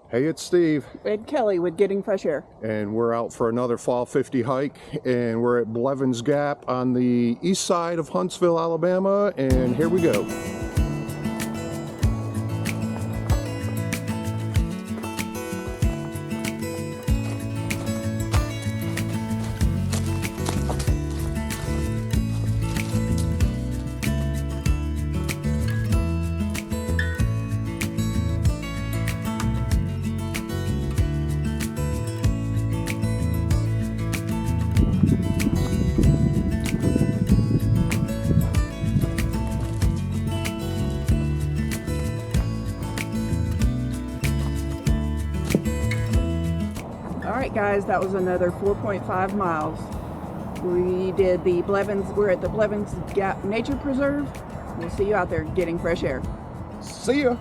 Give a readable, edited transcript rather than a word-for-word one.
Hey, it's Steve. And Kelly with Getting Fresh Air. And we're out for another Fall 50 hike, and we're at Blevins Gap on the east side of Huntsville, Alabama, and here we go. Alright guys, that was another 4.5 miles. We did the Blevins, we're at the Blevins Gap Nature Preserve. We'll see you out there getting fresh air. See ya!